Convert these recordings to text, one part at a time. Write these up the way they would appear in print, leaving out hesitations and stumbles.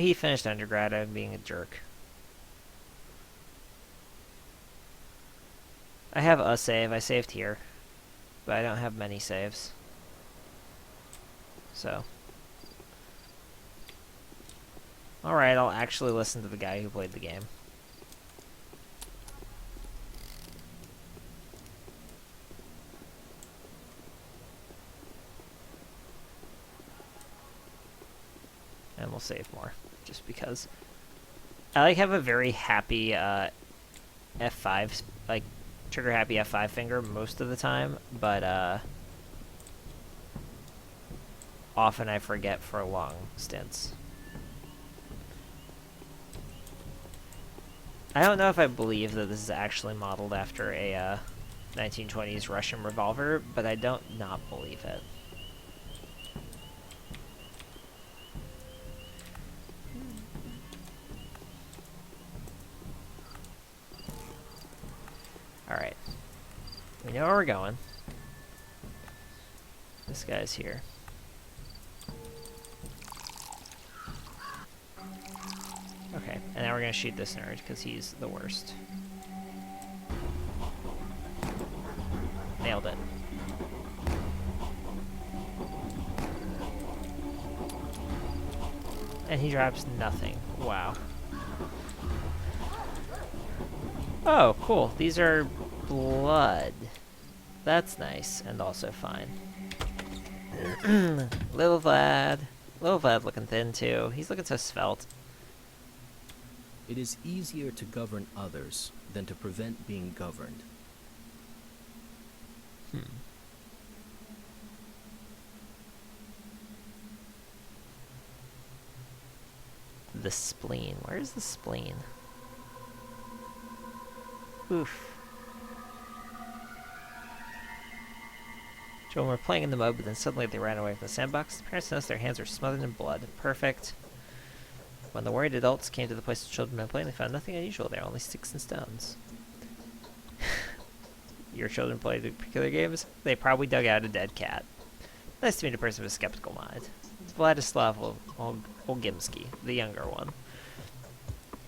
He finished undergrad. I'm being a jerk. I have a save. I saved here. But I don't have many saves. So. Alright, I'll actually listen to the guy who played the game. And we'll save more. Just because. I like have a very happy F5, like, trigger happy F5 finger most of the time, but often I forget for long stints. I don't know if I believe that this is actually modeled after a 1920s Russian revolver, but I don't not believe it. Alright. We know where we're going. This guy's here. Okay, and now we're gonna shoot this nerd, because he's the worst. Nailed it. And he drops nothing. Wow. Oh, cool. These are blood. That's nice, and also fine. Little Vlad. Little Vlad looking thin, too. He's looking so svelte. It is easier to govern others than to prevent being governed. The spleen. Where is the spleen? Oof. Children were playing in the mud, but then suddenly they ran away from the sandbox. The parents noticed their hands were smothered in blood. Perfect. When the worried adults came to the place the children had been playing, they found nothing unusual there, only sticks and stones. Your children played particular games? They probably dug out a dead cat. Nice to meet a person with a skeptical mind. Vladislav Olgimsky, the younger one.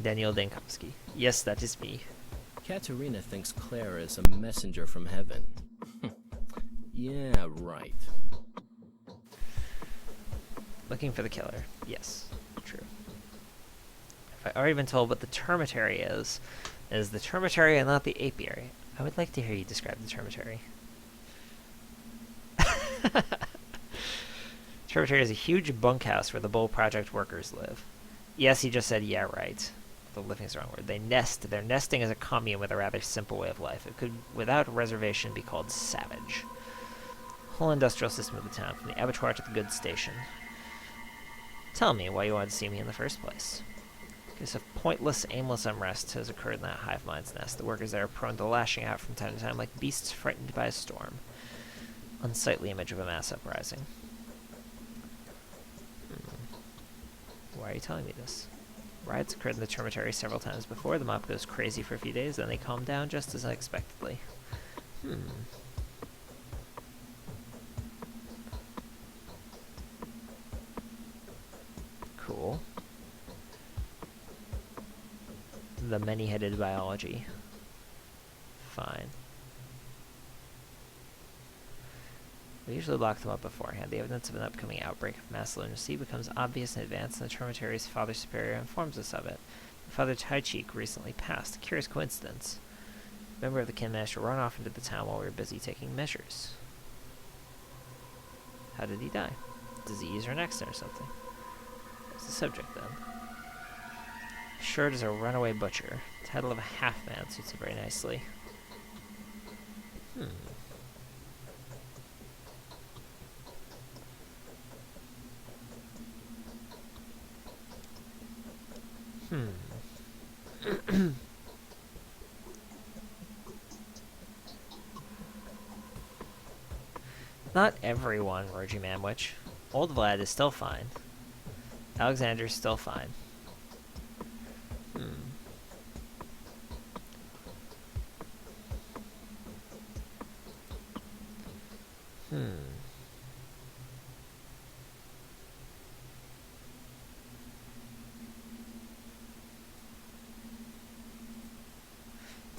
Daniel Denkovsky. Yes, that is me. Katerina thinks Claire is a messenger from heaven. Yeah, right. Looking for the killer. Yes, true. If I already been told what the termitary is the termitary and not the apiary. I would like to hear you describe the termitary. Termitary is a huge bunkhouse where the Bull Project workers live. Yes, he just said, yeah, right. The living is the wrong word. They nest. Their nesting is a commune with a rather simple way of life. It could, without reservation, be called savage. Whole industrial system of the town, from the abattoir to the goods station. Tell me why you wanted to see me in the first place. Because of pointless, aimless unrest has occurred in that hive mind's nest. The workers there are prone to lashing out from time to time like beasts frightened by a storm. Unsightly image of a mass uprising. Why are you telling me this? Riots occurred in the termitary several times before. The mob goes crazy for a few days, then they calm down just as unexpectedly. Cool. The many-headed biology. Fine. We usually lock them up beforehand. The evidence of an upcoming outbreak of mass lunacy becomes obvious in advance, and the termitary's Father Superior informs us of it. Father Taichik recently passed. A curious coincidence. A member of the kin managed to run off into the town while we were busy taking measures. How did he die? Disease or an accident or something? What's the subject, then? Shirt is a runaway butcher. The title of a half-man suits it very nicely. Not everyone, Roji Manwich. Old Vlad is still fine. Alexander's still fine.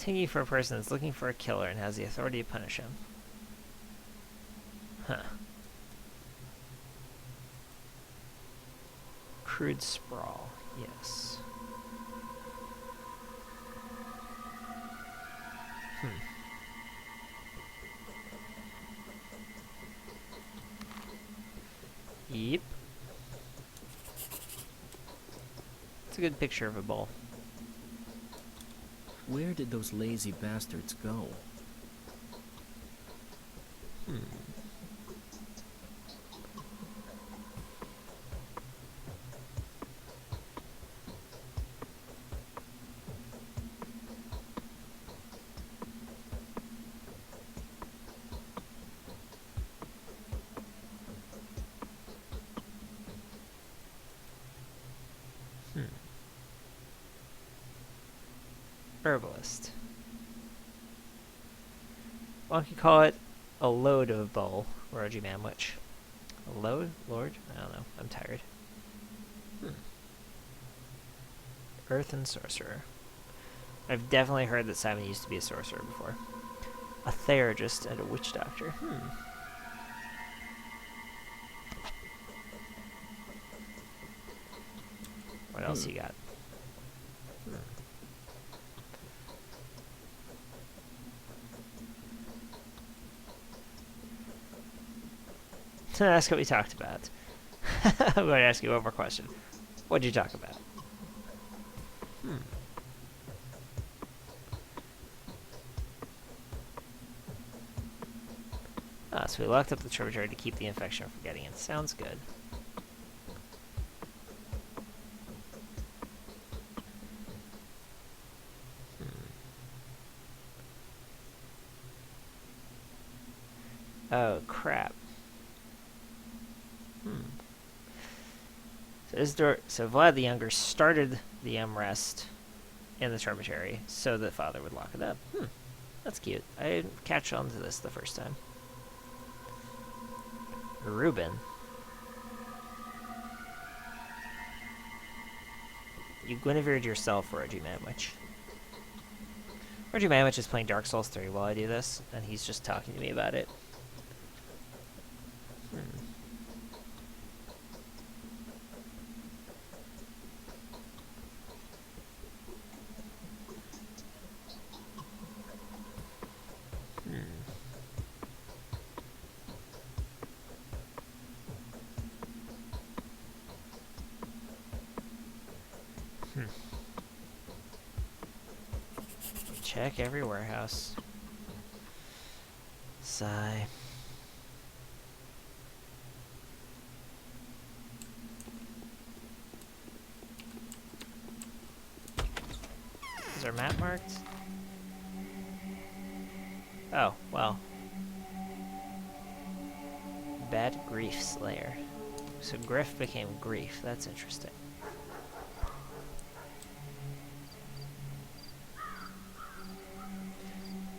Tingy for a person that's looking for a killer and has the authority to punish him. Huh. Crude sprawl. Yes. Yep. It's a good picture of a bull. Where did those lazy bastards go? Herbalist. Why don't you call it a load of bull, Roji Manwich? A load? Lord? I don't know. I'm tired. Earth and Sorcerer. I've definitely heard that Simon used to be a sorcerer before. A theurgist and a witch doctor. What else you got? That's what we talked about. I'm going to ask you one more question. What did you talk about? Ah, so we locked up the tributary to keep the infection from getting in. Sounds good. Oh, crap. So Vlad the Younger started the unrest in the tributary so that Father would lock it up. That's cute. I didn't catch on to this the first time. Reuben. You Guinevere'd yourself, Roji Manwich. Roji Manwich is playing Dark Souls 3 while I do this, and he's just talking to me about it. Check every warehouse. Sigh. Is our map marked? Oh, well. Bad Grief Slayer. So Griff became Grief. That's interesting.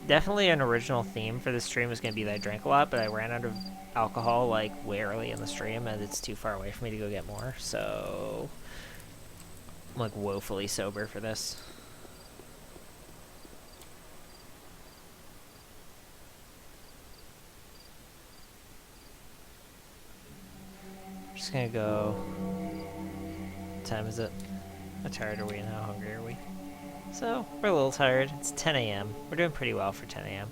Definitely an original theme for this stream is going to be that I drank a lot, but I ran out of alcohol like way early in the stream, and it's too far away for me to go get more, so I'm like woefully sober for this. Just gonna go. What time is it? How tired are we and how hungry are we? So, we're a little tired. It's 10 a.m. We're doing pretty well for 10 a.m.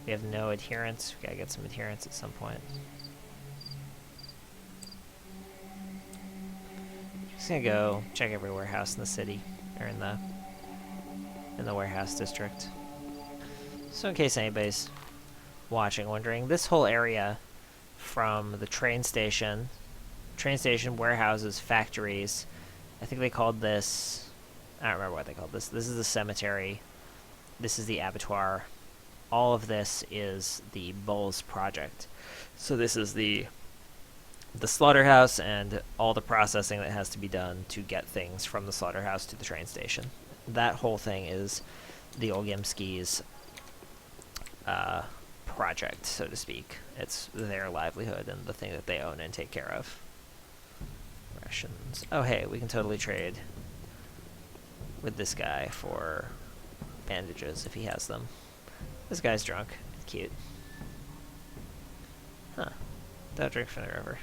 We have no adherence. We gotta get some adherence at some point. Just gonna go check every warehouse in the city, or in the warehouse district. So in case anybody's watching, wondering, this whole area from the train station, warehouses, factories, I think they called this, I don't remember what they called this. This is the cemetery. This is the abattoir. All of this is the Bulls project. So this is the slaughterhouse and all the processing that has to be done to get things from the slaughterhouse to the train station. That whole thing is the Olgiemski's project, so to speak. It's their livelihood and the thing that they own and take care of. Rations. Oh hey, we can totally trade with this guy for bandages if he has them. This guy's drunk. Cute. Huh. Don't drink from the river.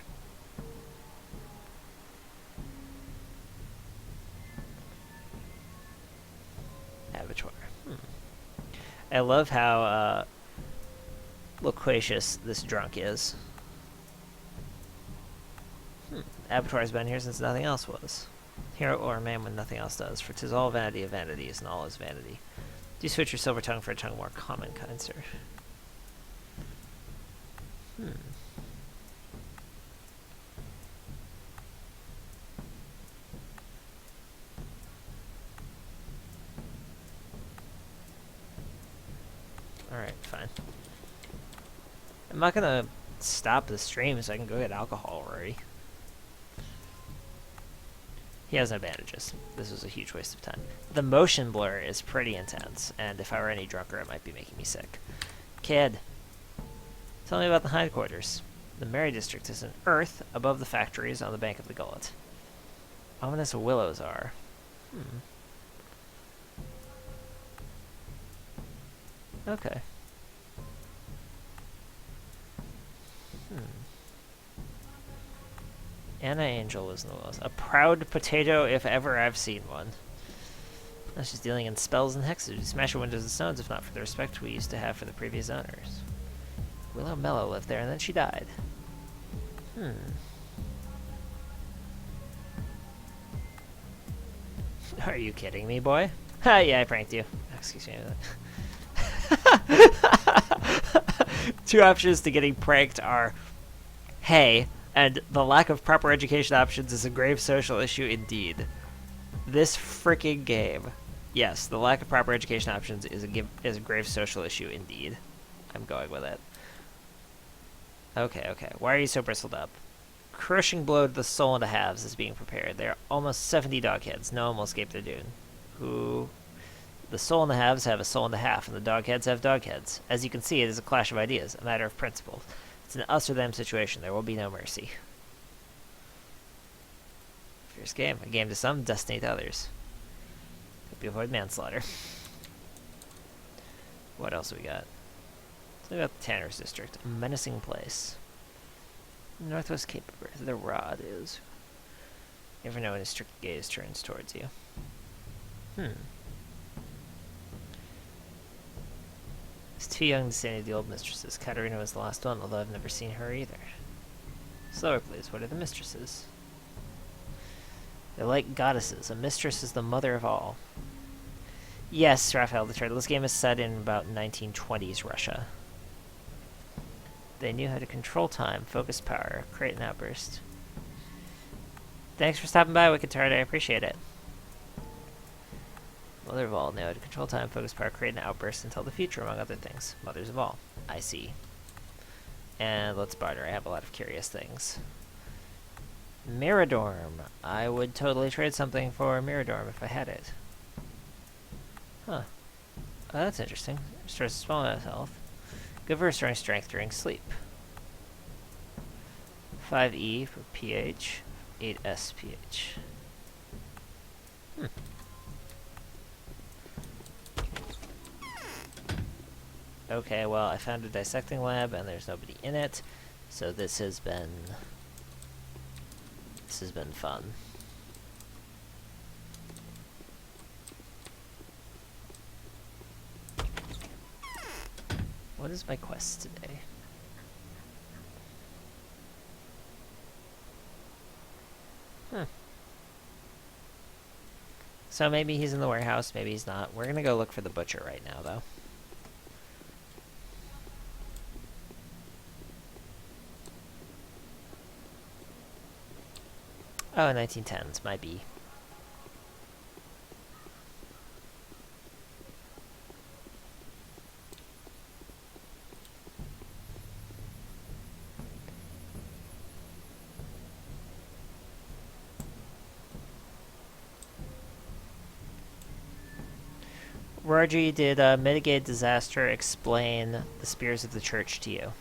Abattoir. I love how loquacious this drunk is. Abattoir's been here since nothing else was. Hero or man when nothing else does, for 'tis all vanity of vanities, and all is vanity. Do switch your silver tongue for a tongue more common, kind sir. Alright, fine. I'm not gonna stop the stream so I can go get alcohol already. He has no bandages. This was a huge waste of time. The motion blur is pretty intense, and if I were any drunker, it might be making me sick. Kid, tell me about the hindquarters. The Mary District is an earth above the factories on the bank of the gullet. Ominous willows are. Okay. Anna Angel was in the willows. A proud potato if ever I've seen one. Now she's dealing in spells and hexes. We smash her windows and stones if not for the respect we used to have for the previous owners. Willow Mellow lived there and then she died. Are you kidding me, boy? Ha, yeah, I pranked you. Excuse me. Two options to getting pranked are, hey, and the lack of proper education options is a grave social issue indeed. This freaking game. Yes, the lack of proper education options is a grave social issue indeed. I'm going with it. Okay. Why are you so bristled up? Crushing blow to the soul into halves is being prepared. There are almost 70 dogheads. No one will escape their doom. The soul in the halves have a soul in the half, and the dogheads have dogheads. As you can see, it is a clash of ideas, a matter of principle. It's an us or them situation. There will be no mercy. Fierce game. A game to some, destiny to others. Hope you avoid manslaughter. What else we got? Tell me about the Tanner's District. A menacing place. Northwest Cape of Earth. The rod is. You never know when a strict gaze turns towards you. It's too young to see any of the old mistresses. Katerina was the last one, although I've never seen her either. Slower, please. What are the mistresses? They're like goddesses. A mistress is the mother of all. Yes, Raphael the Turtle. This game is set in about 1920s Russia. They knew how to control time, focus power, create an outburst. Thanks for stopping by, Wicked Tard. I appreciate it. Mother of all knew how to control time, focus power, create an outburst, and tell the future, among other things. Mothers of all. I see. And let's barter. I have a lot of curious things. Miradorm. I would totally trade something for Miradorm if I had it. Huh. Oh, that's interesting. Restores a small amount of health. Good for restoring strength during sleep. 5E for pH. 8S pH. Okay, well, I found a dissecting lab and there's nobody in it, so this has been fun. What is my quest today? So maybe he's in the warehouse, maybe he's not. We're gonna go look for the butcher right now, though. Oh, 1910s, might be. Roger, did Mitigate Disaster explain the Spears of the Church to you?